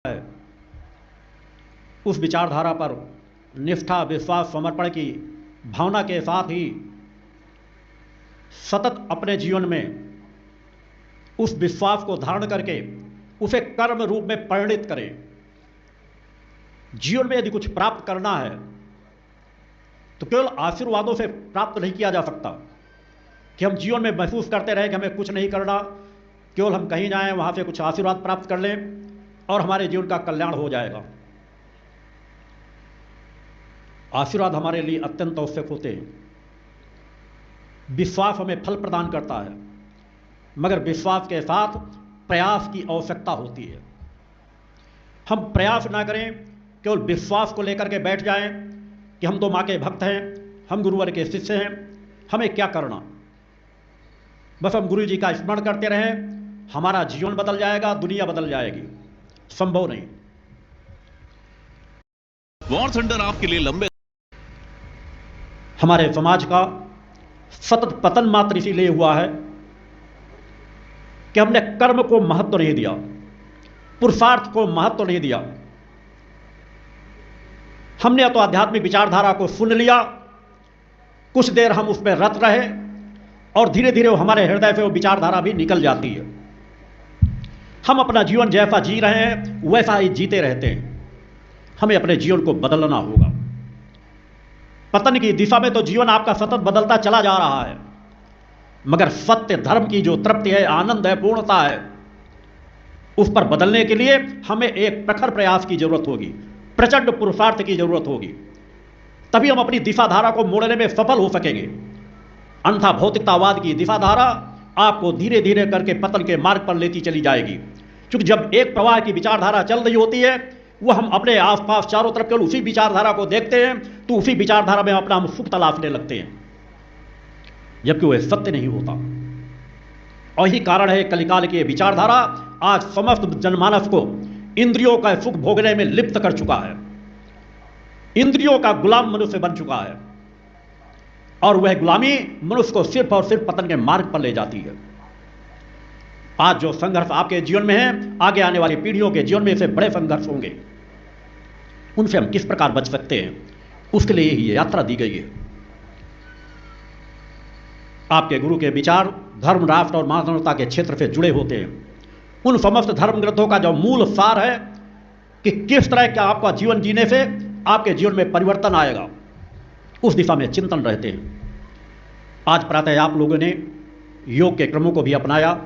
है, उस विचारधारा पर निष्ठा, विश्वास, समर्पण की भावना के साथ ही सतत अपने जीवन में उस विश्वास को धारण करके उसे कर्म रूप में परिणित करें। जीवन में यदि कुछ प्राप्त करना है तो केवल आशीर्वादों से प्राप्त नहीं किया जा सकता कि हम जीवन में महसूस करते रहें कि हमें कुछ नहीं करना, केवल हम कहीं जाएं वहां से कुछ आशीर्वाद प्राप्त कर लें और हमारे जीवन का कल्याण हो जाएगा। आशीर्वाद हमारे लिए अत्यंत आवश्यक होते हैं। विश्वास हमें फल प्रदान करता है, मगर विश्वास के साथ प्रयास की आवश्यकता होती है। हम प्रयास ना करें, केवल विश्वास को लेकर के बैठ जाएं कि हम तो मां के भक्त हैं, हम गुरुवर के शिष्य हैं, हमें क्या करना। बस हम गुरु जी का स्मरण करते रहें, हमारा जीवन बदल जाएगा, दुनिया बदल जाएगी। संभव नहीं। वॉर सेंटर आपके लिए लंबे हमारे समाज का सतत पतन मात्र इसीलिए हुआ है कि हमने कर्म को महत्व नहीं दिया, पुरुषार्थ को महत्व नहीं दिया। हमने तो आध्यात्मिक विचारधारा को सुन लिया, कुछ देर हम उसमें रत रहे और धीरे धीरे हमारे हृदय से वो विचारधारा भी निकल जाती है। हम अपना जीवन जैसा जी रहे हैं वैसा ही जीते रहते हैं। हमें अपने जीवन को बदलना होगा। पतन की दिशा में तो जीवन आपका सतत बदलता चला जा रहा है, मगर सत्य धर्म की जो तृप्ति है, आनंद है, पूर्णता है, उस पर बदलने के लिए हमें एक प्रखर प्रयास की जरूरत होगी, प्रचंड पुरुषार्थ की जरूरत होगी। तभी हम अपनी दिशाधारा को मोड़ने में सफल हो सकेंगे। अन्यथा भौतिकतावाद की दिशाधारा आपको धीरे धीरे करके पतन के मार्ग पर लेती चली जाएगी। क्योंकि जब एक प्रवाह की विचारधारा चल रही होती है, वह हम अपने आसपास चारों तरफ केवल उसी विचारधारा को देखते हैं, तो उसी विचारधारा में अपना हम सुख तलाशने लगते हैं, जबकि वह सत्य नहीं होता। और यही कारण है कलिकाल की विचारधारा आज समस्त जनमानस को इंद्रियों का सुख भोगने में लिप्त कर चुका है। इंद्रियों का गुलाम मनुष्य बन चुका है और वह गुलामी मनुष्य को सिर्फ और सिर्फ पतन के मार्ग पर ले जाती है। आज जो संघर्ष आपके जीवन में है, आगे आने वाली पीढ़ियों के जीवन में से बड़े संघर्ष होंगे। उनसे हम किस प्रकार बच सकते हैं, उसके लिए ही यात्रा दी गई है। आपके गुरु के विचार धर्म, राष्ट्र और मानवता के क्षेत्र से जुड़े होते हैं। उन समस्त धर्म ग्रंथों का जो मूल सार है कि किस तरह का आपका जीवन जीने से आपके जीवन में परिवर्तन आएगा, उस दिशा में चिंतन रहते हैं। आज प्रातः आप लोगों ने योग के क्रमों को भी अपनाया,